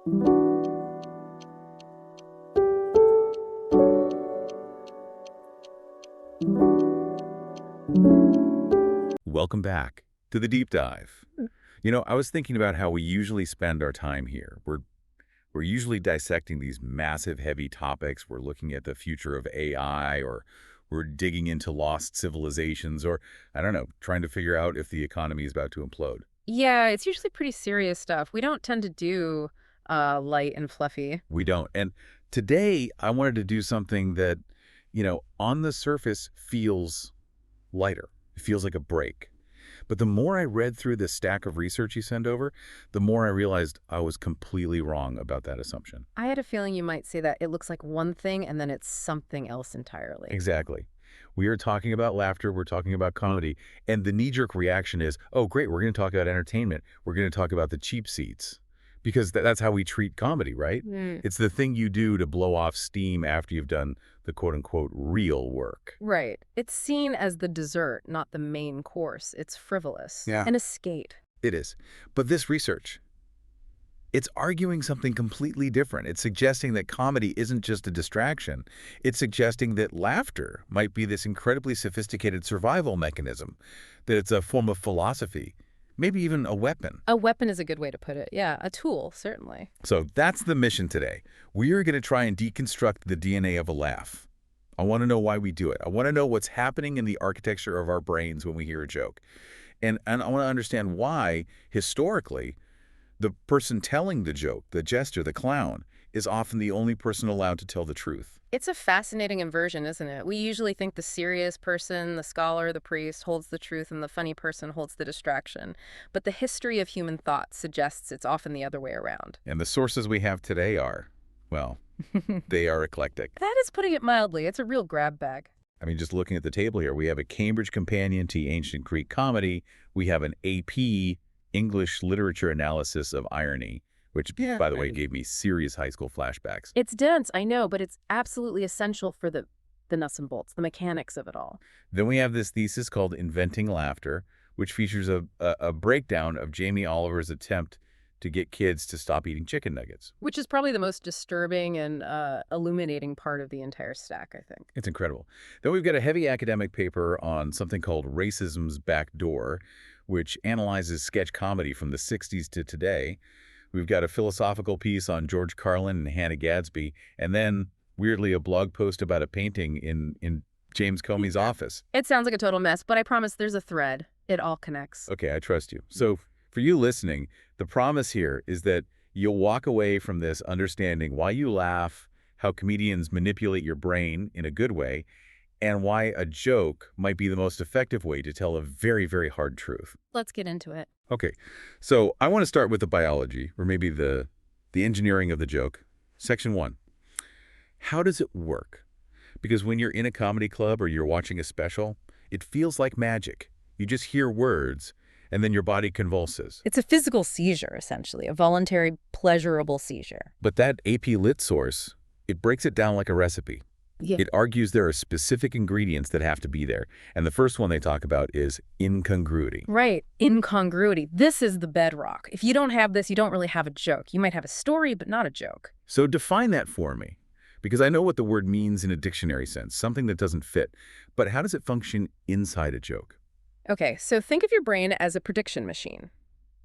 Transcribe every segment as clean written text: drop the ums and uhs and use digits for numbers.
Welcome back to the deep dive. I was thinking about how we usually spend our time here. We're usually dissecting these massive, heavy topics. We're looking at the future of AI, or we're digging into lost civilizations, or, I don't know, trying to figure out if the economy is about to implode. Yeah, it's usually pretty serious stuff. We don't tend to do light and fluffy. We don't. And today, I wanted to do something that, on the surface feels lighter. It feels like a break. But the more I read through the stack of research you sent over, the more I realized I was completely wrong about that assumption. I had a feeling you might say that it looks like one thing and then it's something else entirely. Exactly. We are talking about laughter, we're talking about comedy, and the knee-jerk reaction is, oh, great, we're going to talk about entertainment. We're going to talk about the cheap seats. Because that's how we treat comedy, right? Mm. It's the thing you do to blow off steam after you've done the quote-unquote real work. Right. It's seen as the dessert, not the main course. It's frivolous. Yeah. And a skate. It is. But this research, it's arguing something completely different. It's suggesting that comedy isn't just a distraction. It's suggesting that laughter might be this incredibly sophisticated survival mechanism, that it's a form of philosophy, maybe even a weapon. A weapon is a good way to put it. Yeah, a tool, certainly. So that's the mission today. We are going to try and deconstruct the DNA of a laugh. I want to know why we do it. I want to know what's happening in the architecture of our brains when we hear a joke. And I want to understand why, historically, the person telling the joke, the jester, the clown, is often the only person allowed to tell the truth. It's a fascinating inversion, isn't it? We usually think the serious person, the scholar, the priest, holds the truth and the funny person holds the distraction. But the history of human thought suggests it's often the other way around. And the sources we have today are, well, they are eclectic. That is putting it mildly. It's a real grab bag. I mean, just looking at the table here, we have a Cambridge Companion to Ancient Greek Comedy. We have an AP English Literature Analysis of Irony, which, by the way, gave me serious high school flashbacks. It's dense, I know, but it's absolutely essential for the nuts and bolts, the mechanics of it all. Then we have this thesis called Inventing Laughter, which features a breakdown of Jamie Oliver's attempt to get kids to stop eating chicken nuggets. Which is probably the most disturbing and illuminating part of the entire stack, I think. It's incredible. Then we've got a heavy academic paper on something called Racism's Back Door, which analyzes sketch comedy from the 60s to today. We've got a philosophical piece on George Carlin and Hannah Gadsby, and then, weirdly, a blog post about a painting in James Comey's office. It sounds like a total mess, but I promise there's a thread. It all connects. Okay, I trust you. So for you listening, the promise here is that you'll walk away from this understanding why you laugh, how comedians manipulate your brain in a good way, and why a joke might be the most effective way to tell a very, very hard truth. Let's get into it. Okay, so I want to start with the biology, or maybe the engineering of the joke. Section 1. How does it work? Because when you're in a comedy club or you're watching a special, it feels like magic. You just hear words, and then your body convulses. It's a physical seizure, essentially, a voluntary, pleasurable seizure. But that AP Lit source, it breaks it down like a recipe. Yeah. It argues there are specific ingredients that have to be there. And the first one they talk about is incongruity. Right. Incongruity. This is the bedrock. If you don't have this, you don't really have a joke. You might have a story, but not a joke. So define that for me. Because I know what the word means in a dictionary sense, something that doesn't fit. But how does it function inside a joke? Okay, so think of your brain as a prediction machine.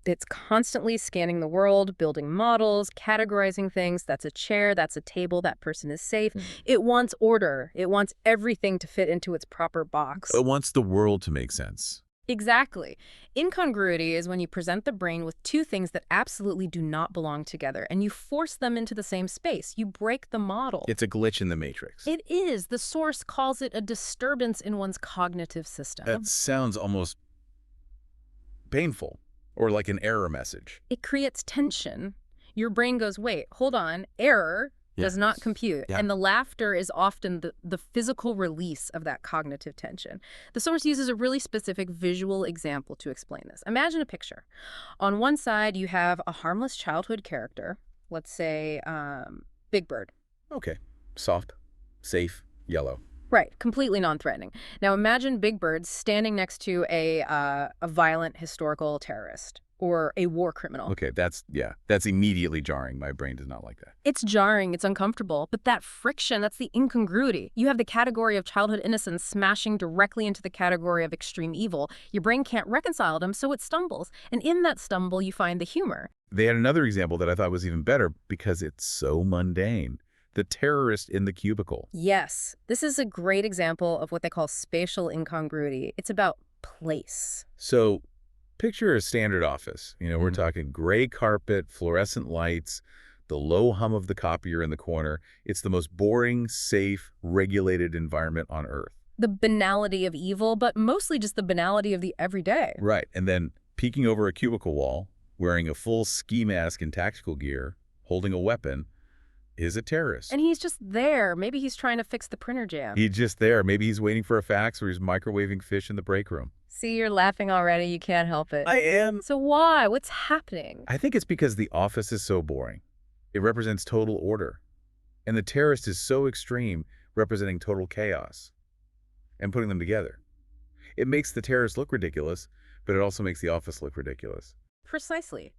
It's constantly scanning the world, building models, categorizing things. That's a chair, that's a table, that person is safe. It wants order. It wants everything to fit into its proper box. It wants the world to make sense. Exactly. Incongruity is when you present the brain with two things that absolutely do not belong together, and you force them into the same space. You break the model. It's a glitch in the matrix. It is. The source calls it a disturbance in one's cognitive system. That sounds almost painful, or like an error message. It creates tension. Your brain goes, wait, hold on, error does not compute. Yeah. And the laughter is often the physical release of that cognitive tension. The source uses a really specific visual example to explain this. Imagine a picture. On one side, you have a harmless childhood character, let's say Big Bird. Okay. Soft, safe, yellow. Right, completely non-threatening. Now imagine Big Bird standing next to a violent historical terrorist. or a war criminal. Okay, that's immediately jarring. My brain does not like that. It's jarring, it's uncomfortable, but that friction, that's the incongruity. You have the category of childhood innocence smashing directly into the category of extreme evil. Your brain can't reconcile them, so it stumbles. And in that stumble, you find the humor. They had another example that I thought was even better because it's so mundane. The terrorist in the cubicle. Yes, this is a great example of what they call spatial incongruity. It's about place. So picture a standard office. We're talking gray carpet, fluorescent lights, the low hum of the copier in the corner. It's the most boring, safe, regulated environment on Earth. The banality of evil, but mostly just the banality of the everyday. Right. And then peeking over a cubicle wall, wearing a full ski mask and tactical gear, holding a weapon, is a terrorist. And he's just there. Maybe he's trying to fix the printer jam. He's just there. Maybe he's waiting for a fax or he's microwaving fish in the break room. See, you're laughing already. You can't help it. I am. So why? What's happening? I think it's because the office is so boring. It represents total order. And the terrorist is so extreme, representing total chaos. And putting them together. It makes the terrorist look ridiculous, but it also makes the office look ridiculous. Precisely.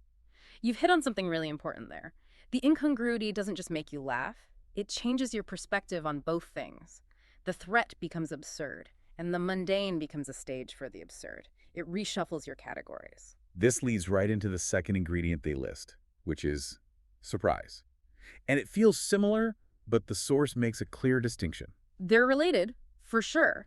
You've hit on something really important there. The incongruity doesn't just make you laugh. It changes your perspective on both things. The threat becomes absurd, and the mundane becomes a stage for the absurd. It reshuffles your categories. This leads right into the second ingredient they list, which is surprise. And it feels similar, but the source makes a clear distinction. They're related, for sure.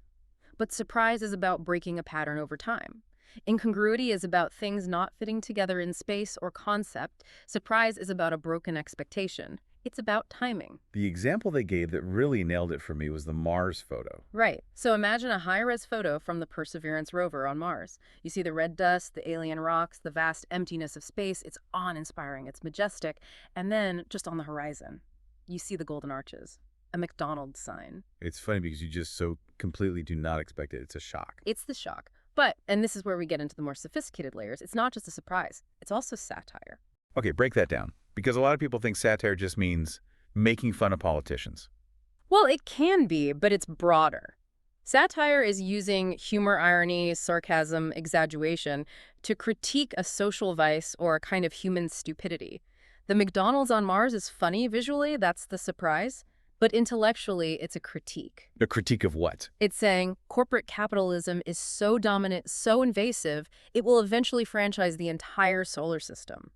But surprise is about breaking a pattern over time. Incongruity is about things not fitting together in space or concept. Surprise is about a broken expectation. It's about timing. The example they gave that really nailed it for me was the Mars photo. Right. So imagine a high-res photo from the Perseverance rover on Mars. You see the red dust, the alien rocks, the vast emptiness of space. It's awe-inspiring. It's majestic. And then, just on the horizon, you see the Golden Arches, a McDonald's sign. It's funny because you just so completely do not expect it. It's a shock. It's the shock. But, and this is where we get into the more sophisticated layers, it's not just a surprise. It's also satire. Okay, break that down. Because a lot of people think satire just means making fun of politicians. Well, it can be, but it's broader. Satire is using humor, irony, sarcasm, exaggeration to critique a social vice or a kind of human stupidity. The McDonald's on Mars is funny visually, that's the surprise. But intellectually, it's a critique. A critique of what? It's saying corporate capitalism is so dominant, so invasive, it will eventually franchise the entire solar system.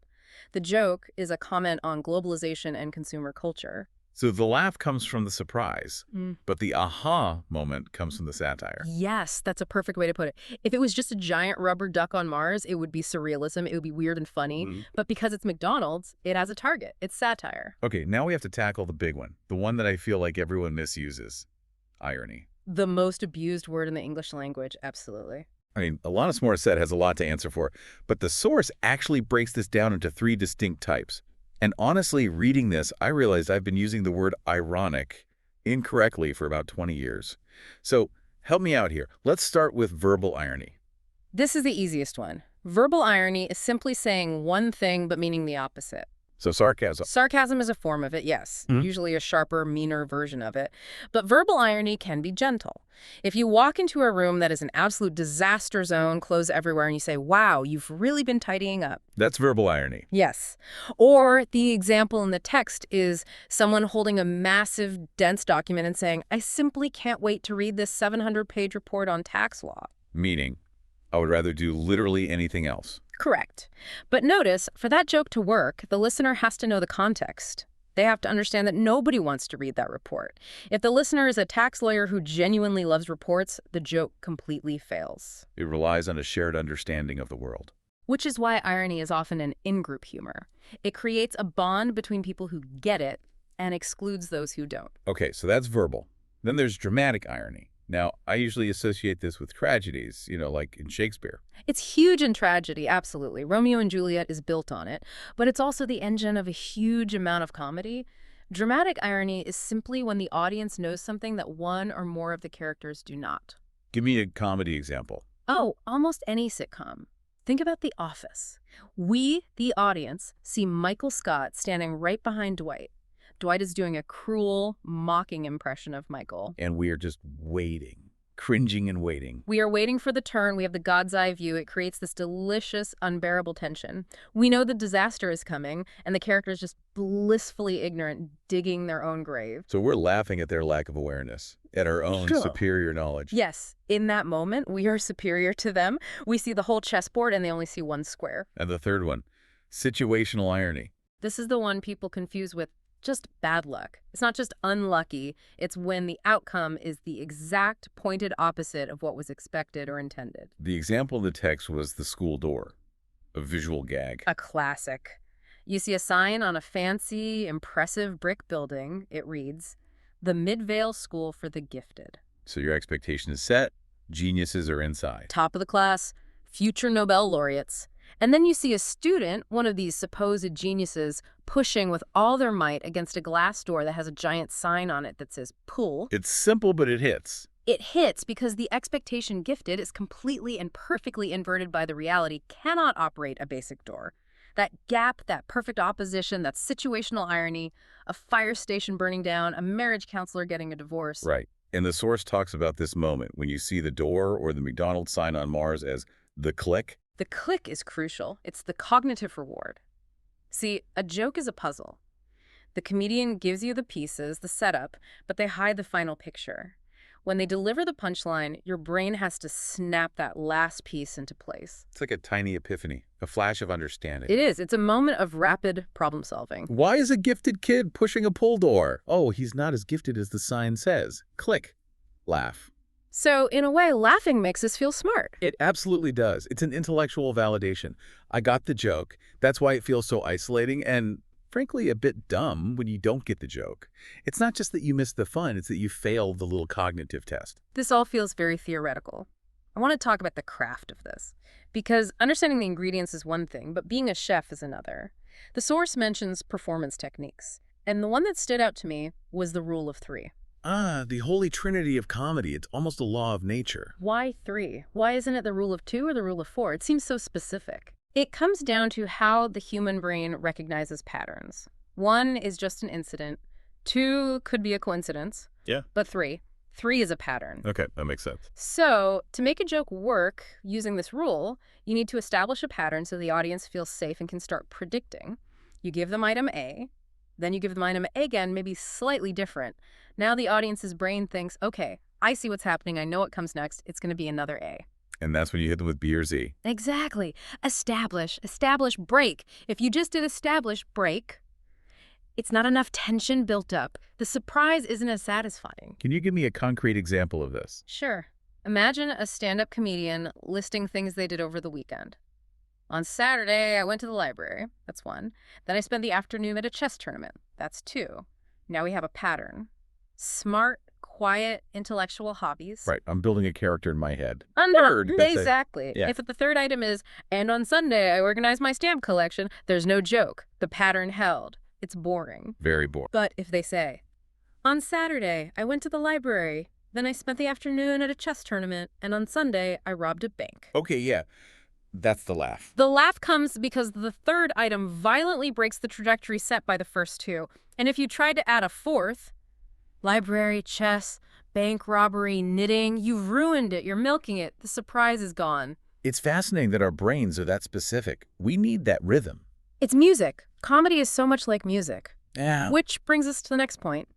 The joke is a comment on globalization and consumer culture. So the laugh comes from the surprise, but the aha moment comes from the satire. Yes, that's a perfect way to put it. If it was just a giant rubber duck on Mars, it would be surrealism, it would be weird and funny. But because it's McDonald's, it has a target. It's satire. Okay, now we have to tackle the big one, the one that I feel like everyone misuses, irony. The most abused word in the English language, absolutely. I mean, Alanis Morissette has a lot to answer for, but the source actually breaks this down into 3 distinct types. And honestly, reading this, I realized I've been using the word ironic incorrectly for about 20 years. So help me out here. Let's start with verbal irony. This is the easiest one. Verbal irony is simply saying one thing but meaning the opposite. So sarcasm. Sarcasm is a form of it, yes. Usually a sharper, meaner version of it. But verbal irony can be gentle. If you walk into a room that is an absolute disaster zone, clothes everywhere, and you say, wow, you've really been tidying up. That's verbal irony. Yes. Or the example in the text is someone holding a massive, dense document and saying, I simply can't wait to read this 700-page report on tax law. Meaning, I would rather do literally anything else. Correct. But notice, for that joke to work, the listener has to know the context. They have to understand that nobody wants to read that report. If the listener is a tax lawyer who genuinely loves reports, the joke completely fails. It relies on a shared understanding of the world. Which is why irony is often an in-group humor. It creates a bond between people who get it and excludes those who don't. Okay, so that's verbal. Then there's dramatic irony. Now, I usually associate this with tragedies, like in Shakespeare. It's huge in tragedy, absolutely. Romeo and Juliet is built on it, but it's also the engine of a huge amount of comedy. Dramatic irony is simply when the audience knows something that one or more of the characters do not. Give me a comedy example. Oh, almost any sitcom. Think about The Office. We, the audience, see Michael Scott standing right behind Dwight. Dwight is doing a cruel, mocking impression of Michael. And we're just waiting, cringing and waiting. We are waiting for the turn. We have the God's eye view. It creates this delicious, unbearable tension. We know the disaster is coming, and the character is just blissfully ignorant, digging their own grave. So we're laughing at their lack of awareness, at our own Sure. superior knowledge. Yes, in that moment, we are superior to them. We see the whole chessboard, and they only see one square. And the third one, situational irony. This is the one people confuse with just bad luck. It's not just unlucky. It's when the outcome is the exact pointed opposite of what was expected or intended. The example in the text was the school door, a visual gag. A classic. You see a sign on a fancy, impressive brick building. It reads, "The Midvale School for the Gifted." So your expectation is set, geniuses are inside. Top of the class, future Nobel laureates. And then you see a student, one of these supposed geniuses, pushing with all their might against a glass door that has a giant sign on it that says pull. It's simple, but it hits. It hits because the expectation gifted is completely and perfectly inverted by the reality, cannot operate a basic door. That gap, that perfect opposition, that situational irony, a fire station burning down, a marriage counselor getting a divorce. Right. And the source talks about this moment when you see the door or the McDonald's sign on Mars as the click. The click is crucial. It's the cognitive reward. See, a joke is a puzzle. The comedian gives you the pieces, the setup, but they hide the final picture. When they deliver the punchline, your brain has to snap that last piece into place. It's like a tiny epiphany, a flash of understanding. It is. It's a moment of rapid problem solving. Why is a gifted kid pushing a pull door? Oh, he's not as gifted as the sign says. Click. Laugh. So, in a way, laughing makes us feel smart. It absolutely does. It's an intellectual validation. I got the joke. That's why it feels so isolating and, frankly, a bit dumb when you don't get the joke. It's not just that you missed the fun, it's that you failed the little cognitive test. This all feels very theoretical. I want to talk about the craft of this, because understanding the ingredients is one thing, but being a chef is another. The source mentions performance techniques, and the one that stood out to me was the rule of three. The holy trinity of comedy. It's almost a law of nature. Why three? Why isn't it the rule of two or the rule of four? It seems so specific. It comes down to how the human brain recognizes patterns. One is just an incident. Two could be a coincidence. Yeah. But three is a pattern. Okay, that makes sense. So, to make a joke work using this rule, you need to establish a pattern so the audience feels safe and can start predicting. You give them item A, then you give them item A again, maybe slightly different. Now the audience's brain thinks, okay, I see what's happening. I know what comes next. It's going to be another A. And that's when you hit them with B or Z. Exactly. Establish, break. If you just did establish, break, it's not enough tension built up. The surprise isn't as satisfying. Can you give me a concrete example of this? Sure. Imagine a stand-up comedian listing things they did over the weekend. On Saturday, I went to the library. That's one. Then I spent the afternoon at a chess tournament. That's two. Now we have a pattern. Smart, quiet, intellectual hobbies. Right, I'm building a character in my head. Nerd. That's it. Exactly. Yeah. If the third item is, and on Sunday I organized my stamp collection, there's no joke. The pattern held. It's boring. Very boring. But if they say, on Saturday I went to the library, then I spent the afternoon at a chess tournament, and on Sunday I robbed a bank. Okay, yeah. That's the laugh. The laugh comes because the third item violently breaks the trajectory set by the first two. And if you tried to add a fourth, library, chess, bank robbery, knitting, you've ruined it. You're milking it. The surprise is gone. It's fascinating that our brains are that specific. We need that rhythm. It's music. Comedy is so much like music. Yeah. Which brings us to the next point.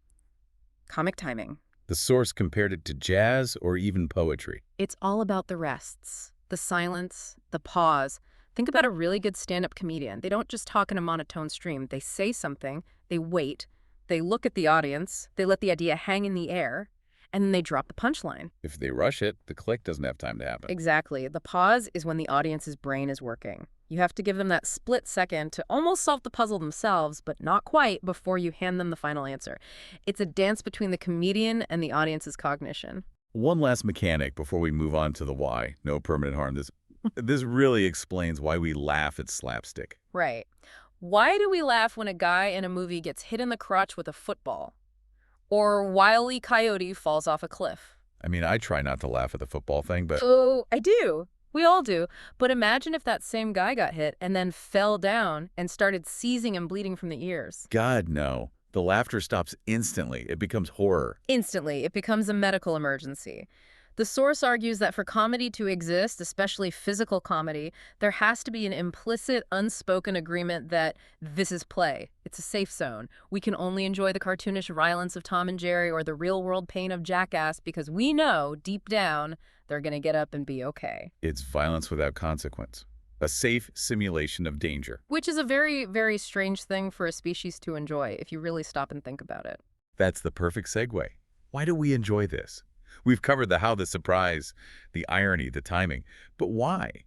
Comic timing. The source compared it to jazz or even poetry. It's all about the rests, the silence, the pause. Think about a really good stand-up comedian. They don't just talk in a monotone stream. They say something, they wait, they look at the audience, they let the idea hang in the air, and then they drop the punchline. If they rush it, the click doesn't have time to happen. Exactly. The pause is when the audience's brain is working. You have to give them that split second to almost solve the puzzle themselves, but not quite, before you hand them the final answer. It's a dance between the comedian and the audience's cognition. One last mechanic before we move on to the why. No permanent harm. This really explains why we laugh at slapstick. Right. Why do we laugh when a guy in a movie gets hit in the crotch with a football? Or Wile E. Coyote falls off a cliff? I mean, I try not to laugh at the football thing, but Oh, I do. We all do. But imagine if that same guy got hit and then fell down and started seizing and bleeding from the ears. God, no. The laughter stops instantly. It becomes horror. Instantly, it becomes a medical emergency. The source argues that for comedy to exist, especially physical comedy, there has to be an implicit, unspoken agreement that this is play. It's a safe zone. We can only enjoy the cartoonish violence of Tom and Jerry or the real-world pain of Jackass because we know, deep down, they're going to get up and be okay. It's violence without consequence. A safe simulation of danger. Which is a very, very strange thing for a species to enjoy, if you really stop and think about it. That's the perfect segue. Why do we enjoy this? We've covered the how, the surprise, the irony, the timing. But why?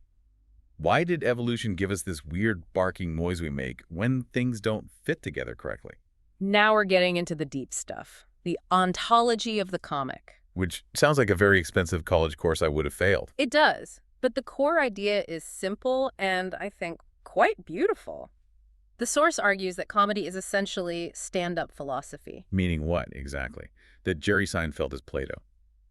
Why did evolution give us this weird barking noise we make when things don't fit together correctly? Now we're getting into the deep stuff. The ontology of the comic. Which sounds like a very expensive college course I would have failed. It does. But the core idea is simple and, I think, quite beautiful. The source argues that comedy is essentially stand-up philosophy. Meaning what, exactly? That Jerry Seinfeld is Plato.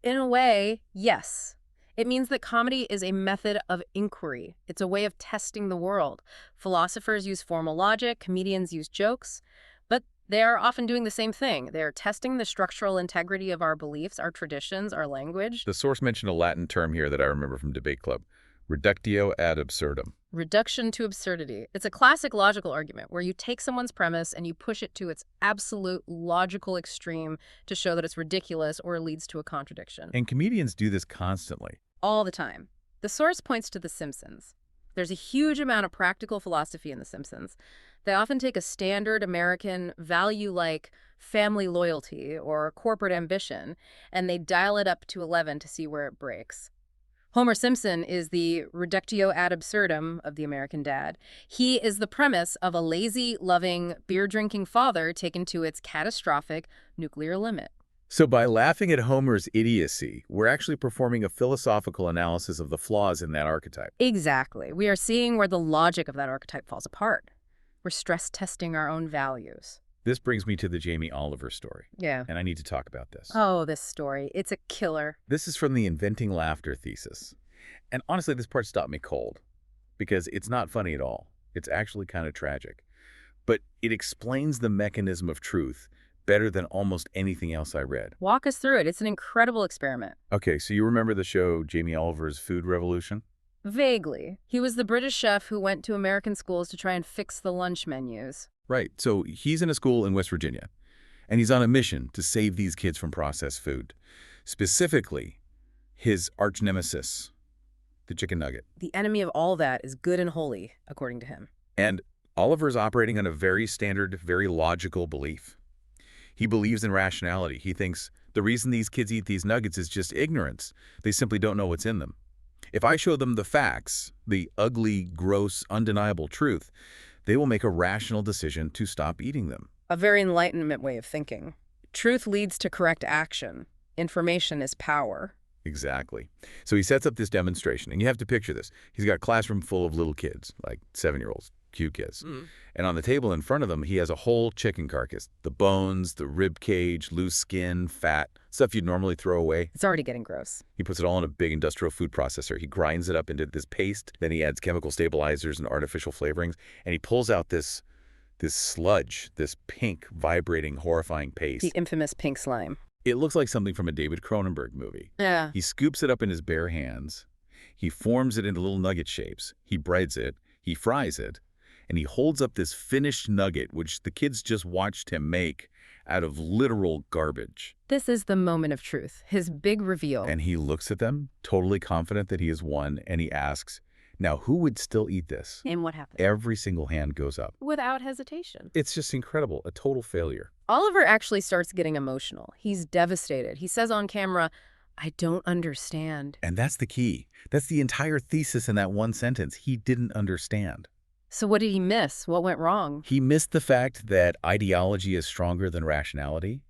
In a way, yes. It means that comedy is a method of inquiry. It's a way of testing the world. Philosophers use formal logic, comedians use jokes, but they are often doing the same thing. They're testing the structural integrity of our beliefs, our traditions, our language. The source mentioned a Latin term here that I remember from Debate Club. Reductio ad absurdum. Reduction to absurdity. It's a classic logical argument where you take someone's premise and you push it to its absolute logical extreme to show that it's ridiculous or leads to a contradiction. And comedians do this constantly. All the time. The source points to The Simpsons. There's a huge amount of practical philosophy in The Simpsons. They often take a standard American value like family loyalty or corporate ambition, and they dial it up to 11 to see where it breaks. Homer Simpson is the reductio ad absurdum of the American dad. He is the premise of a lazy, loving, beer-drinking father taken to its catastrophic nuclear limit. So by laughing at Homer's idiocy, we're actually performing a philosophical analysis of the flaws in that archetype. Exactly. We are seeing where the logic of that archetype falls apart. We're stress testing our own values. This brings me to the Jamie Oliver story. Yeah. And I need to talk about this. Oh, this story. It's a killer. This is from the Inventing Laughter thesis. And honestly, this part stopped me cold because it's not funny at all. It's actually kind of tragic. But it explains the mechanism of truth better than almost anything else I read. Walk us through it. It's an incredible experiment. Okay, so you remember the show Jamie Oliver's Food Revolution? Vaguely. He was the British chef who went to American schools to try and fix the lunch menus. Right. So he's in a school in West Virginia, and he's on a mission to save these kids from processed food. Specifically, his arch nemesis, the chicken nugget. The enemy of all that is good and holy, according to him. And Oliver's operating on a very standard, very logical belief. He believes in rationality. He thinks the reason these kids eat these nuggets is just ignorance. They simply don't know what's in them. If I show them the facts, the ugly, gross, undeniable truth, they will make a rational decision to stop eating them. A very Enlightenment way of thinking. Truth leads to correct action. Information is power. Exactly. So he sets up this demonstration, and you have to picture this. He's got a classroom full of little kids, like 7-year-olds, cute kids. And on the table in front of them, he has a whole chicken carcass. The bones, the rib cage, loose skin, fat, stuff you'd normally throw away. It's already getting gross. He puts it all in a big industrial food processor. He grinds it up into this paste. Then he adds chemical stabilizers and artificial flavorings. And he pulls out this sludge, this pink, vibrating, horrifying paste. The infamous pink slime. It looks like something from a David Cronenberg movie. Yeah. He scoops it up in his bare hands. He forms it into little nugget shapes. He breads it. He fries it. And he holds up this finished nugget, which the kids just watched him make out of literal garbage. This is the moment of truth, his big reveal. And he looks at them, totally confident that he has won, and he asks, now who would still eat this? And what happened? Every single hand goes up. Without hesitation. It's just incredible, a total failure. Oliver actually starts getting emotional. He's devastated. He says on camera, I don't understand. And that's the key. That's the entire thesis in that one sentence. He didn't understand. So what did he miss? What went wrong? He missed the fact that ideology is stronger than rationality.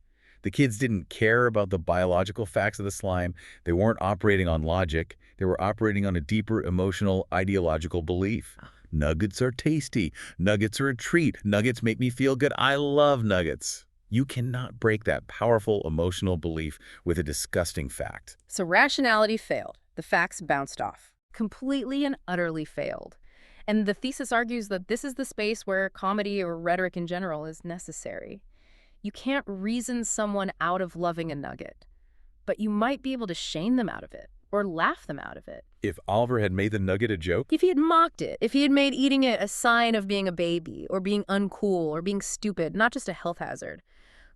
The kids didn't care about the biological facts of the slime. They weren't operating on logic. They were operating on a deeper emotional, ideological belief. Nuggets are tasty. Nuggets are a treat. Nuggets make me feel good. I love nuggets. You cannot break that powerful emotional belief with a disgusting fact. So rationality failed. The facts bounced off. Completely and utterly failed. And the thesis argues that this is the space where comedy or rhetoric in general is necessary. You can't reason someone out of loving a nugget. but you might be able to shame them out of it or laugh them out of it. If Oliver had made the nugget a joke? If he had mocked it, if he had made eating it a sign of being a baby or being uncool or being stupid, not just a health hazard.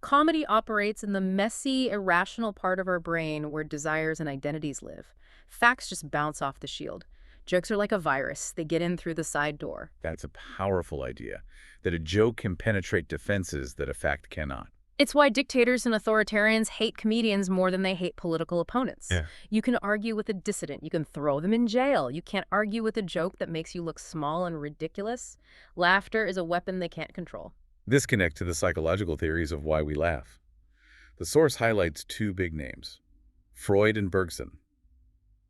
Comedy operates in the messy, irrational part of our brain where desires and identities live. Facts just bounce off the shield. Jokes are like a virus. They get in through the side door. That's a powerful idea, that a joke can penetrate defenses that a fact cannot. It's why dictators and authoritarians hate comedians more than they hate political opponents. Yeah. You can argue with a dissident. You can throw them in jail. You can't argue with a joke that makes you look small and ridiculous. Laughter is a weapon they can't control. This connects to the psychological theories of why we laugh. The source highlights two big names, Freud and Bergson.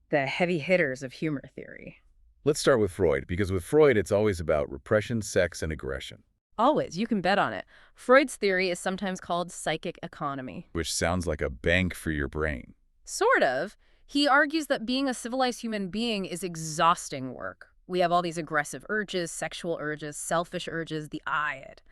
The heavy hitters of humor theory. Let's start with Freud, because with Freud, it's always about repression, sex, and aggression. Always, you can bet on it. Freud's theory is sometimes called psychic economy. Which sounds like a bank for your brain. Sort of. He argues that being a civilized human being is exhausting work. We have all these aggressive urges, sexual urges, selfish urges, the id.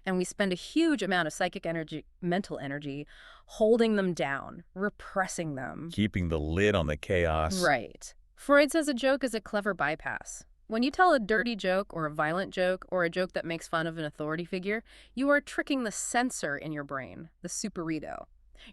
And we spend a huge amount of psychic energy, mental energy, holding them down, repressing them. Keeping the lid on the chaos. Right. Freud says a joke is a clever bypass. When you tell a dirty joke or a violent joke or a joke that makes fun of an authority figure, you are tricking the sensor in your brain, the superito.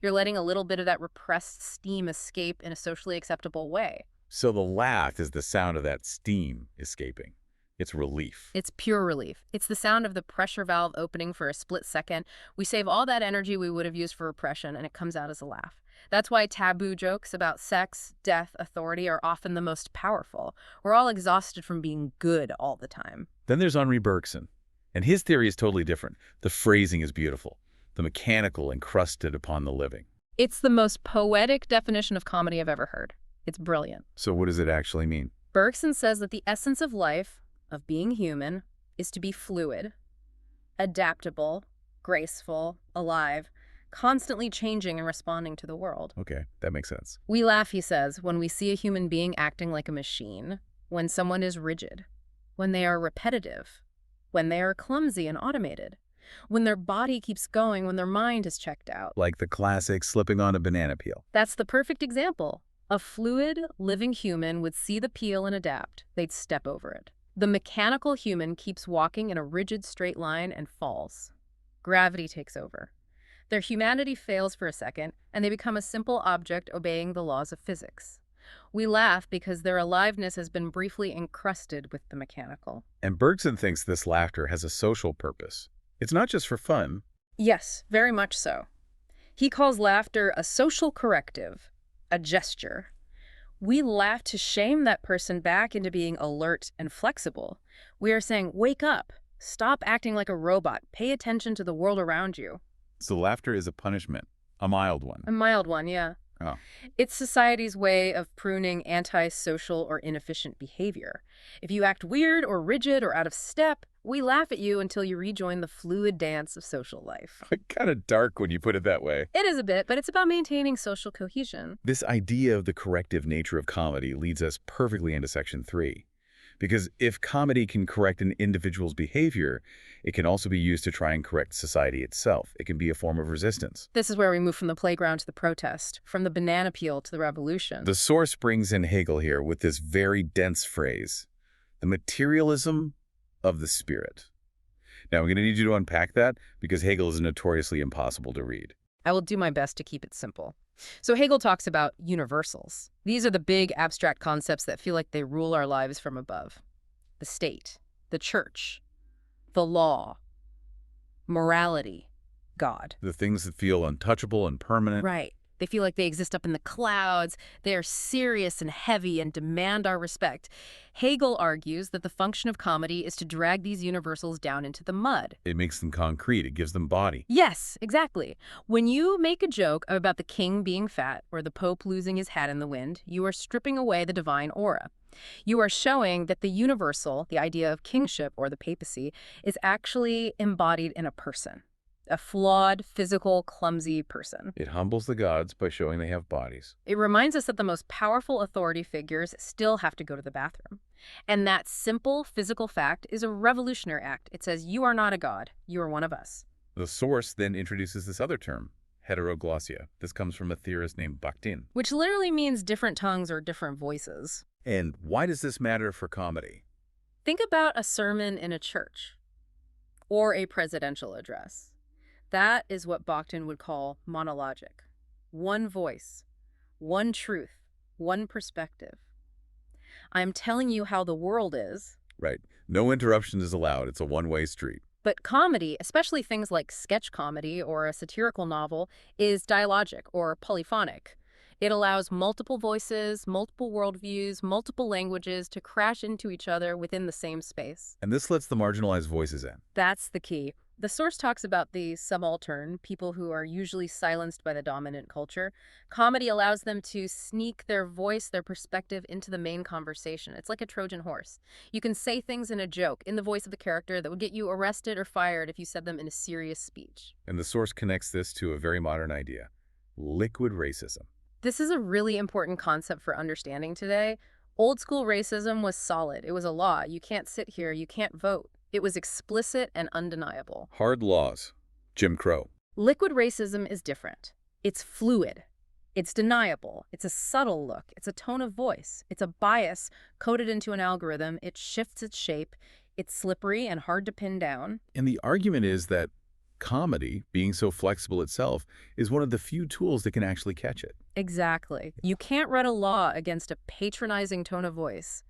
You're letting a little bit of that repressed steam escape in a socially acceptable way. So the laugh is the sound of that steam escaping. It's relief. It's pure relief. It's the sound of the pressure valve opening for a split second. We save all that energy we would have used for repression, and it comes out as a laugh. That's why taboo jokes about sex, death, authority are often the most powerful. We're all exhausted from being good all the time. Then there's Henri Bergson, and his theory is totally different. The phrasing is beautiful, the mechanical encrusted upon the living. It's the most poetic definition of comedy I've ever heard. It's brilliant. So what does it actually mean? Bergson says that the essence of life, of being human, is to be fluid, adaptable, graceful, alive, constantly changing and responding to the world. Okay, that makes sense. We laugh, he says, when we see a human being acting like a machine, when someone is rigid, when they are repetitive, when they are clumsy and automated, when their body keeps going, when their mind is checked out. Like the classic slipping on a banana peel. That's the perfect example. A fluid, living human would see the peel and adapt. They'd step over it. The mechanical human keeps walking in a rigid straight line and falls. Gravity takes over. Their humanity fails for a second, and they become a simple object obeying the laws of physics. We laugh because their aliveness has been briefly encrusted with the mechanical. And Bergson thinks this laughter has a social purpose. It's not just for fun. Yes, very much so. He calls laughter a social corrective, a gesture. We laugh to shame that person back into being alert and flexible. We are saying, wake up, stop acting like a robot, pay attention to the world around you. So laughter is a punishment, a mild one. A mild one, yeah. Oh. It's society's way of pruning antisocial or inefficient behavior. If you act weird or rigid or out of step, we laugh at you until you rejoin the fluid dance of social life. Kind of dark when you put it that way. It is a bit, but it's about maintaining social cohesion. This idea of the corrective nature of comedy leads us perfectly into Section 3. Because if comedy can correct an individual's behavior, it can also be used to try and correct society itself. It can be a form of resistance. This is where we move from the playground to the protest, from the banana peel to the revolution. The source brings in Hegel here with this very dense phrase, the materialism of the spirit. Now, I'm going to need you to unpack that because Hegel is notoriously impossible to read. I will do my best to keep it simple. So Hegel talks about universals. These are the big abstract concepts that feel like they rule our lives from above. The state, the church, the law, morality, God. The things that feel untouchable and permanent. Right. They feel like they exist up in the clouds. They are serious and heavy and demand our respect. Hegel argues that the function of comedy is to drag these universals down into the mud. It makes them concrete. It gives them body. Yes, exactly. When you make a joke about the king being fat or the pope losing his hat in the wind, you are stripping away the divine aura. You are showing that the universal, the idea of kingship or the papacy, is actually embodied in a person. A flawed, physical, clumsy person. It humbles the gods by showing they have bodies. It reminds us that the most powerful authority figures still have to go to the bathroom. And that simple physical fact is a revolutionary act. It says, you are not a god. You are one of us. The source then introduces this other term, Heteroglossia. This comes from a theorist named Bakhtin. Which literally means different tongues or different voices. And why does this matter for comedy? Think about a sermon in a church or a presidential address. That is what Bakhtin would call monologic. One voice, one truth, one perspective. I'm telling you how the world is. Right. No interruption is allowed. It's a one-way street. But comedy, especially things like sketch comedy or a satirical novel, is dialogic or polyphonic. It allows multiple voices, multiple worldviews, multiple languages to crash into each other within the same space. And this lets the marginalized voices in. That's the key. The source talks about the subaltern, people who are usually silenced by the dominant culture. Comedy allows them to sneak their voice, their perspective into the main conversation. It's like a Trojan horse. You can say things in a joke, in the voice of the character, that would get you arrested or fired if you said them in a serious speech. And the source connects this to a very modern idea: liquid racism. This is a really important concept for understanding today. Old school racism was solid. It was a law. You can't sit here. You can't vote. It was explicit and undeniable. Hard laws. Jim Crow. Liquid racism is different. It's fluid. It's deniable. It's a subtle look. It's a tone of voice. It's a bias coded into an algorithm. It shifts its shape. It's slippery and hard to pin down. And the argument is that comedy, being so flexible itself, is one of the few tools that can actually catch it. Exactly. You can't write a law against a patronizing tone of voice,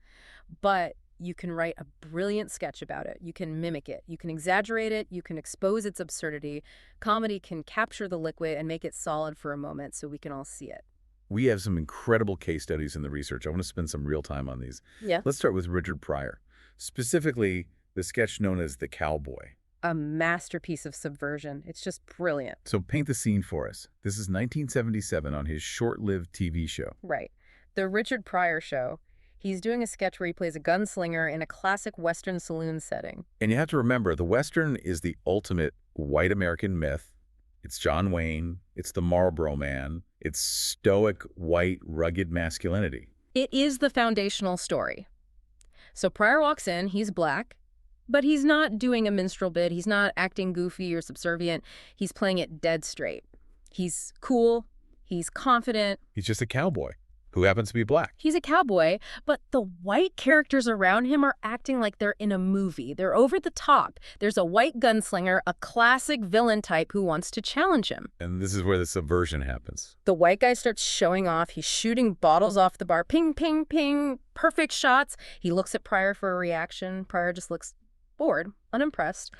but you can write a brilliant sketch about it. You can mimic it. You can exaggerate it. You can expose its absurdity. Comedy can capture the liquid and make it solid for a moment so we can all see it. We have some incredible case studies in the research. I want to spend some real time on these. Yeah. Let's start with Richard Pryor, specifically the sketch known as The Cowboy. A masterpiece of subversion. It's just brilliant. So paint the scene for us. This is 1977 on his short-lived TV show. Right. The Richard Pryor Show. He's doing a sketch where he plays a gunslinger in a classic Western saloon setting. And you have to remember, the Western is the ultimate white American myth. It's John Wayne. It's the Marlboro Man. It's stoic, white, rugged masculinity. It is the foundational story. So Pryor walks in, he's black, but he's not doing a minstrel bit. He's not acting goofy or subservient. He's playing it dead straight. He's cool. He's confident. He's just a cowboy who happens to be black. He's a cowboy, but the white characters around him are acting like they're in a movie. They're over the top. There's a white gunslinger, a classic villain type who wants to challenge him. And this is where the subversion happens. The white guy starts showing off. He's shooting bottles off the bar. Ping, ping, ping. Perfect shots. He looks at Pryor for a reaction. Pryor just looks bored, unimpressed.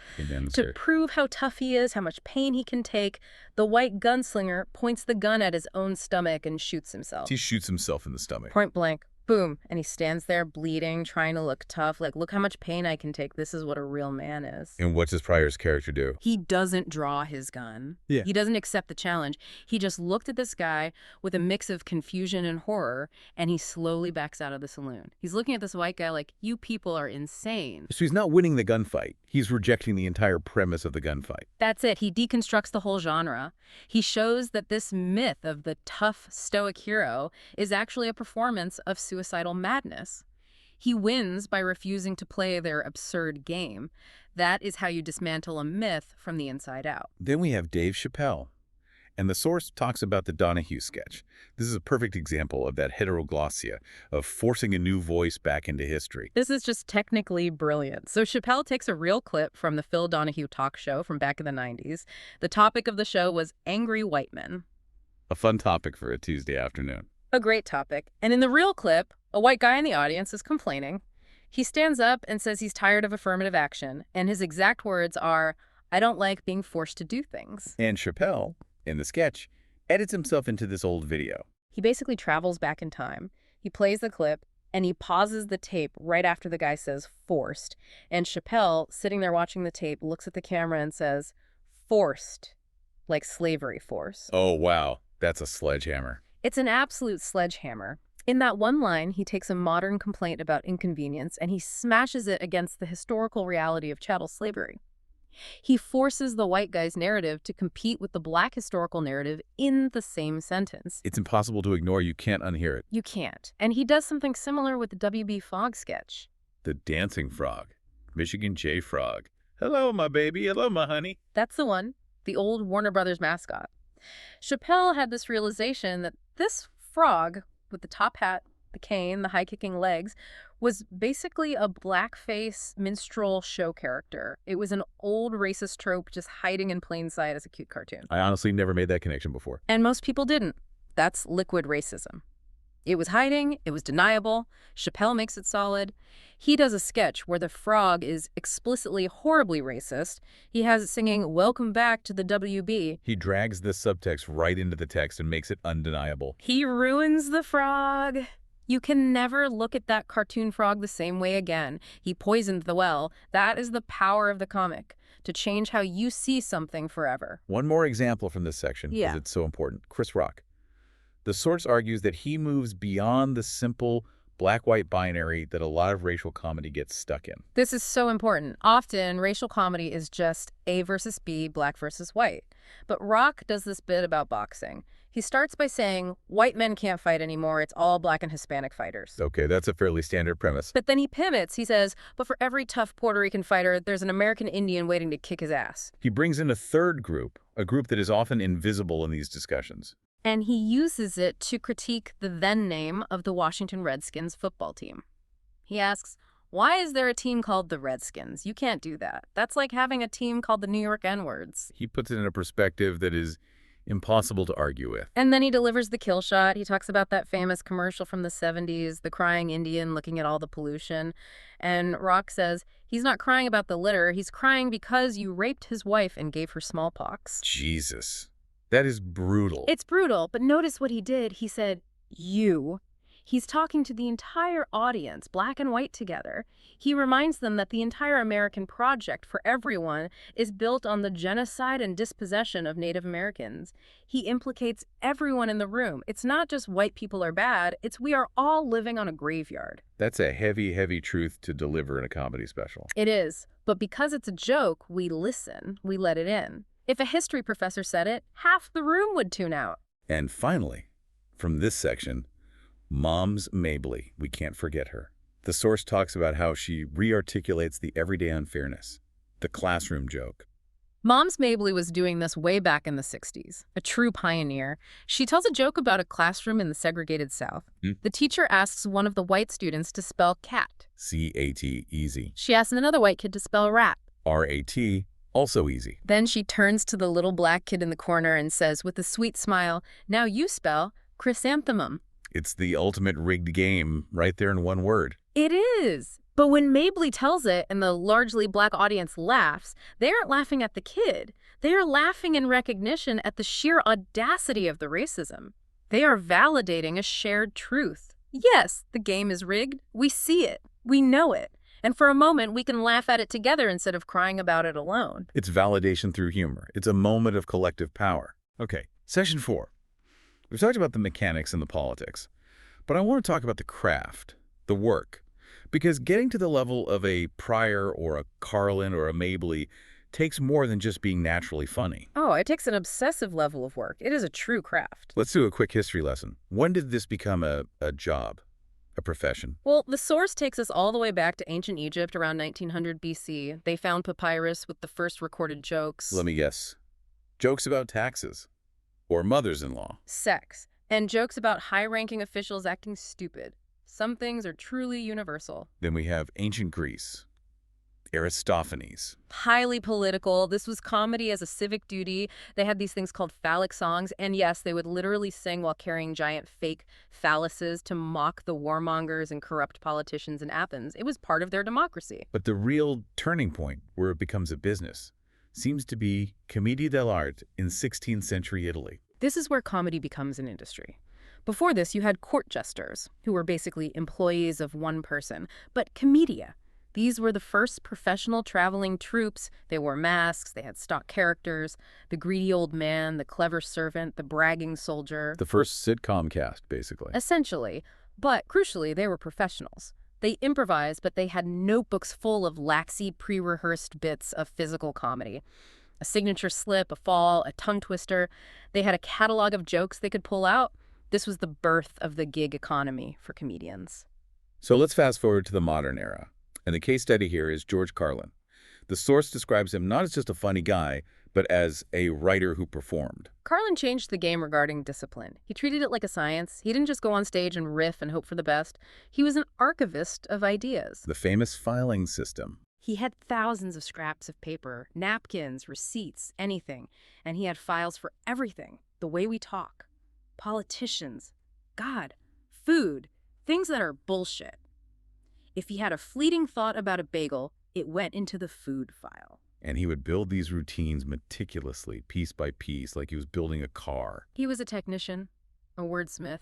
To prove how tough he is, how much pain he can take, the white gunslinger points the gun at his own stomach and shoots himself. He shoots himself in the stomach. Point blank. Boom. And he stands there bleeding, trying to look tough. Like, look how much pain I can take. This is what a real man is. And what does Pryor's character do? He doesn't draw his gun. Yeah. He doesn't accept the challenge. He just looked at this guy with a mix of confusion and horror, and he slowly backs out of the saloon. He's looking at this white guy like, you people are insane. So he's not winning the gunfight. He's rejecting the entire premise of the gunfight. That's it. He deconstructs the whole genre. He shows that this myth of the tough, stoic hero is actually a performance of suicidal madness. He wins by refusing to play their absurd game. That is how you dismantle a myth from the inside out. Then we have Dave Chappelle. And the source talks about the Donahue sketch. This is a perfect example of that heteroglossia, of forcing a new voice back into history. This is just technically brilliant. So Chappelle takes a real clip from the Phil Donahue talk show from back in the 90s. The topic of the show was angry white men. A fun topic for a Tuesday afternoon. A great topic. And in the real clip, a white guy in the audience is complaining. He stands up and says he's tired of affirmative action. And his exact words are, I don't like being forced to do things. And Chappelle, in the sketch, edits himself into this old video. He basically travels back in time. He plays the clip, and he pauses the tape right after the guy says forced. And Chappelle, sitting there watching the tape, looks at the camera and says, forced, like slavery force. Oh, wow. That's a sledgehammer. It's an absolute sledgehammer. In that one line, he takes a modern complaint about inconvenience and he smashes it against the historical reality of chattel slavery. He forces the white guy's narrative to compete with the black historical narrative in the same sentence. It's impossible to ignore. You can't unhear it. You can't. And he does something similar with the W.B. Fogg sketch. The dancing frog. Michigan J. Frog. Hello, my baby. Hello, my honey. That's the one. The old Warner Brothers mascot. Chappelle had this realization that this frog with the top hat, the cane, the high-kicking legs, was basically a blackface minstrel show character. It was an old racist trope just hiding in plain sight as a cute cartoon. I honestly never made that connection before. And most people didn't. That's liquid racism. It was hiding, it was deniable. Chappelle makes it solid. He does a sketch where the frog is explicitly horribly racist. He has it singing, "Welcome back to the WB." He drags this subtext right into the text and makes it undeniable. He ruins the frog. You can never look at that cartoon frog the same way again. He poisoned the well. That is the power of the comic, to change how you see something forever. One more example from this section, because Yeah. it's so important. Chris Rock. The source argues that he moves beyond the simple black-white binary that a lot of racial comedy gets stuck in. This is so important. Often, racial comedy is just A versus B, black versus white. But Rock does this bit about boxing. He starts by saying, white men can't fight anymore, it's all black and Hispanic fighters. Okay, that's a fairly standard premise. But then he pivots. He says, but for every tough Puerto Rican fighter, there's an American Indian waiting to kick his ass. He brings in a third group, a group that is often invisible in these discussions. And he uses it to critique the then name of the Washington Redskins football team. He asks, why is there a team called the Redskins? You can't do that. That's like having a team called the New York N-words. He puts it in a perspective that is impossible to argue with. And then he delivers the kill shot. He talks about that famous commercial from the 70s, the crying Indian looking at all the pollution. And Rock says, he's not crying about the litter. He's crying because you raped his wife and gave her smallpox. Jesus. That is brutal. It's brutal, but notice what he did. He said, you. He's talking to the entire audience, black and white together. He reminds them that the entire American project for everyone is built on the genocide and dispossession of Native Americans. He implicates everyone in the room. It's not just white people are bad, it's we are all living on a graveyard. That's a heavy, heavy truth to deliver in a comedy special. It is, but because it's a joke, we listen, we let it in. If a history professor said it, half the room would tune out. And finally, from this section, Moms Mabley, we can't forget her. The source talks about how she re-articulates the everyday unfairness, the classroom joke. Moms Mabley was doing this way back in the 60s, a true pioneer. She tells a joke about a classroom in the segregated South. The teacher asks one of the white students to spell cat. C-A-T, easy. She asks another white kid to spell rat. R-A-T, also easy. Then she turns to the little black kid in the corner and says with a sweet smile, now you spell chrysanthemum. It's the ultimate rigged game right there in one word. It is. But when Mabley tells it and the largely black audience laughs, they aren't laughing at the kid. They are laughing in recognition at the sheer audacity of the racism. They are validating a shared truth. Yes, the game is rigged. We see it. We know it. And for a moment, we can laugh at it together instead of crying about it alone. It's validation through humor. It's a moment of collective power. Okay, Session 4. We've talked about the mechanics and the politics, but I want to talk about the craft, the work, because getting to the level of a Pryor or a Carlin or a Mabley takes more than just being naturally funny. Oh, it takes an obsessive level of work. It is a true craft. Let's do a quick history lesson. When did this become a job, a profession? Well, the source takes us all the way back to ancient Egypt around 1900 BC. They found papyrus with the first recorded jokes. Let me guess. Jokes about taxes. Or mothers-in-law. Sex. And jokes about high-ranking officials acting stupid. Some things are truly universal. Then we have ancient Greece. Aristophanes. Highly political. This was comedy as a civic duty. They had these things called phallic songs. And yes, they would literally sing while carrying giant fake phalluses to mock the warmongers and corrupt politicians in Athens. It was part of their democracy. But the real turning point where it becomes a business seems to be commedia dell'arte in 16th century Italy. This is where comedy becomes an industry. Before this, you had court jesters, who were basically employees of one person. But commedia, these were the first professional traveling troupes. They wore masks, they had stock characters, the greedy old man, the clever servant, the bragging soldier. The first sitcom cast, basically. Essentially. But crucially, they were professionals. They improvised, but they had notebooks full of laxy, pre-rehearsed bits of physical comedy. A signature slip, a fall, a tongue twister. They had a catalog of jokes they could pull out. This was the birth of the gig economy for comedians. So let's fast forward to the modern era. And the case study here is George Carlin, The source describes him not as just a funny guy, but as a writer who performed. Carlin changed the game regarding discipline. He treated it like a science. He didn't just go on stage and riff and hope for the best. He was an archivist of ideas. The famous filing system. He had thousands of scraps of paper, napkins, receipts, anything. And he had files for everything. The way we talk, politicians, God, food, things that are bullshit. If he had a fleeting thought about a bagel, it went into the food file. And he would build these routines meticulously, piece by piece, like he was building a car. He was a technician, a wordsmith.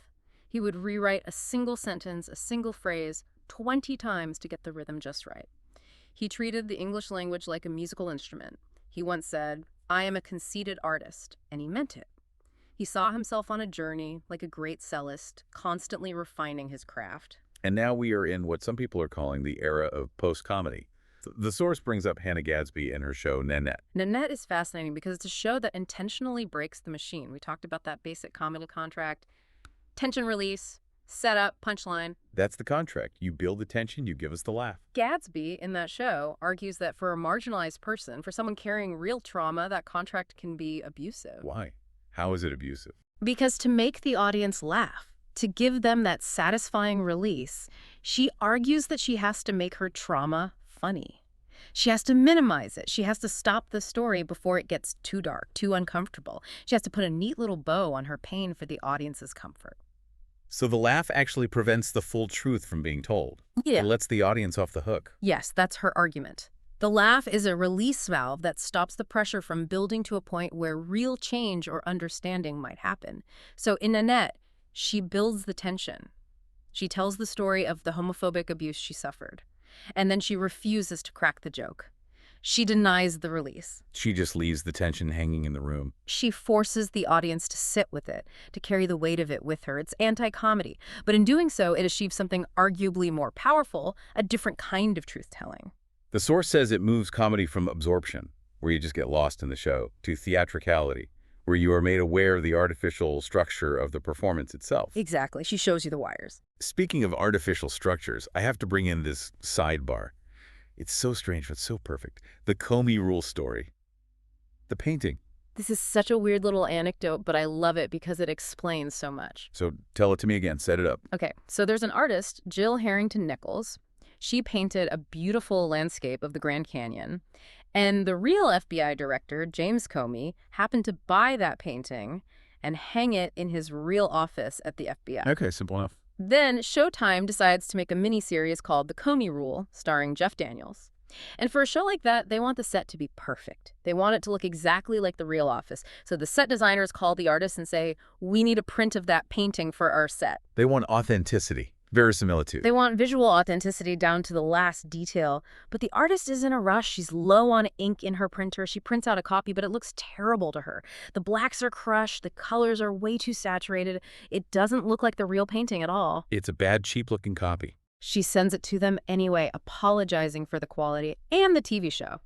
He would rewrite a single sentence, a single phrase, 20 times to get the rhythm just right. He treated the English language like a musical instrument. He once said, "I am a conceited artist," and he meant it. He saw himself on a journey, like a great cellist, constantly refining his craft. And now we are in what some people are calling the era of post-comedy. The source brings up Hannah Gadsby and her show Nanette. Nanette is fascinating because it's a show that intentionally breaks the machine. We talked about that basic comedy contract. Tension release, setup, punchline. That's the contract. You build the tension, you give us the laugh. Gadsby, in that show, argues that for a marginalized person, for someone carrying real trauma, that contract can be abusive. Why? How is it abusive? Because to make the audience laugh, to give them that satisfying release, she argues that she has to make her trauma funny. She has to minimize it. She has to stop the story before it gets too dark, too uncomfortable. She has to put a neat little bow on her pain for the audience's comfort. So the laugh actually prevents the full truth from being told. Yeah. It lets the audience off the hook. Yes, that's her argument. The laugh is a release valve that stops the pressure from building to a point where real change or understanding might happen. So in Nanette, she builds the tension. She tells the story of the homophobic abuse she suffered. And then she refuses to crack the joke. She denies the release. She just leaves the tension hanging in the room. She forces the audience to sit with it, to carry the weight of it with her. It's anti-comedy. But in doing so, it achieves something arguably more powerful, a different kind of truth-telling. The source says it moves comedy from absorption, where you just get lost in the show, to theatricality, where you are made aware of the artificial structure of the performance itself. Exactly. She shows you the wires. Speaking of artificial structures, I have to bring in this sidebar. It's so strange, but so perfect. The Comey Rule story. The painting. This is such a weird little anecdote, but I love it because it explains so much. So tell it to me again. Set it up. Okay, so there's an artist, Jill Harrington Nichols. She painted a beautiful landscape of the Grand Canyon. And the real FBI director, James Comey, happened to buy that painting and hang it in his real office at the FBI. Okay, simple enough. Then Showtime decides to make a miniseries called The Comey Rule, starring Jeff Daniels. And for a show like that, they want the set to be perfect. They want it to look exactly like the real office. So the set designers call the artists and say, "We need a print of that painting for our set." They want authenticity, verisimilitude. They want visual authenticity down to the last detail. But the artist is in a rush. She's low on ink in her printer. She prints out a copy, but it looks terrible to her. The blacks are crushed. The colors are way too saturated. It doesn't look like the real painting at all. It's a bad, cheap-looking copy. She sends it to them anyway, apologizing for the quality and the TV show.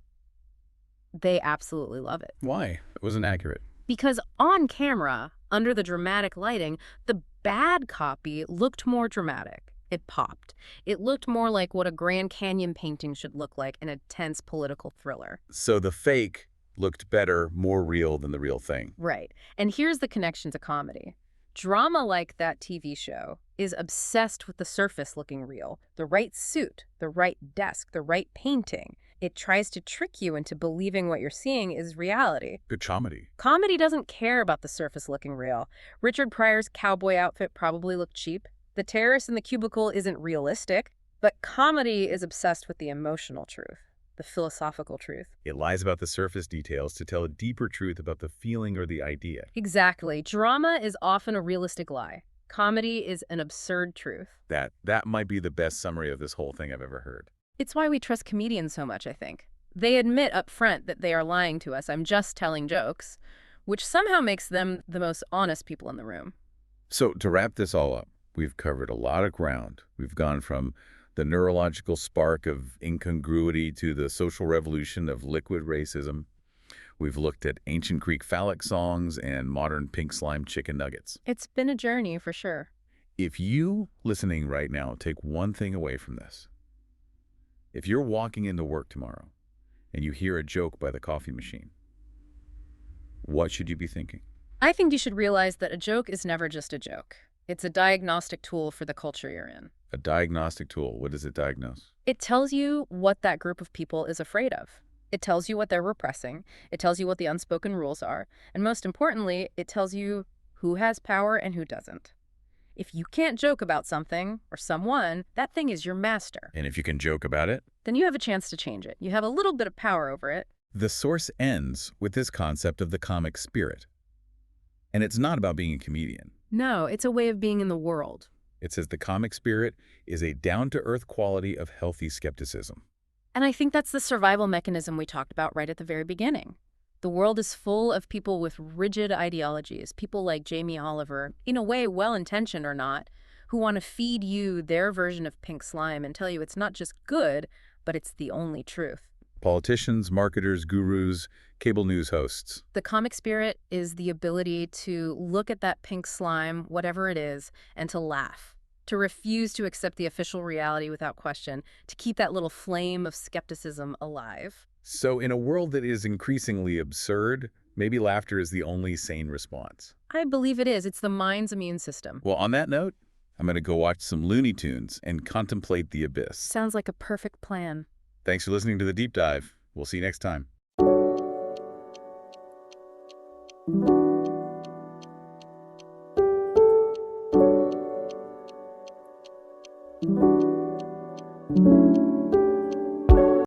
They absolutely love it. Why? It wasn't accurate. Because on camera, under the dramatic lighting, the bad copy looked more dramatic. It popped. It looked more like what a Grand Canyon painting should look like in a tense political thriller. So the fake looked better, more real than the real thing. Right. And here's the connection to comedy. Drama like that TV show is obsessed with the surface looking real. The right suit, the right desk, the right painting. It tries to trick you into believing what you're seeing is reality. Good comedy. Comedy doesn't care about the surface looking real. Richard Pryor's cowboy outfit probably looked cheap. The terrace in the cubicle isn't realistic. But comedy is obsessed with the emotional truth, the philosophical truth. It lies about the surface details to tell a deeper truth about the feeling or the idea. Exactly. Drama is often a realistic lie. Comedy is an absurd truth. That might be the best summary of this whole thing I've ever heard. It's why we trust comedians so much, I think. They admit up front that they are lying to us. I'm just telling jokes, which somehow makes them the most honest people in the room. So to wrap this all up, we've covered a lot of ground. We've gone from the neurological spark of incongruity to the social revolution of liquid racism. We've looked at ancient Greek phallic songs and modern pink slime chicken nuggets. It's been a journey for sure. If you, listening right now, take one thing away from this, if you're walking into work tomorrow and you hear a joke by the coffee machine. What should you be thinking? I think you should realize that a joke is never just a joke. It's a diagnostic tool for the culture you're in. A diagnostic tool. What does it diagnose? It tells you what that group of people is afraid of. It tells you what they're repressing. It tells you what the unspoken rules are. And most importantly, it tells you who has power and who doesn't. If you can't joke about something or someone, that thing is your master. And if you can joke about it? Then you have a chance to change it. You have a little bit of power over it. The source ends with this concept of the comic spirit. And it's not about being a comedian. No, it's a way of being in the world. It says the comic spirit is a down-to-earth quality of healthy skepticism. And I think that's the survival mechanism we talked about right at the very beginning. The world is full of people with rigid ideologies, people like Jamie Oliver, in a way well-intentioned or not, who want to feed you their version of pink slime and tell you it's not just good, but it's the only truth. Politicians, marketers, gurus, cable news hosts. The comic spirit is the ability to look at that pink slime, whatever it is, and to laugh, to refuse to accept the official reality without question, to keep that little flame of skepticism alive. So in a world that is increasingly absurd, maybe laughter is the only sane response. I believe it is. It's the mind's immune system. Well, on that note, I'm going to go watch some Looney Tunes and contemplate the abyss. Sounds like a perfect plan. Thanks for listening to The Deep Dive. We'll see you next time.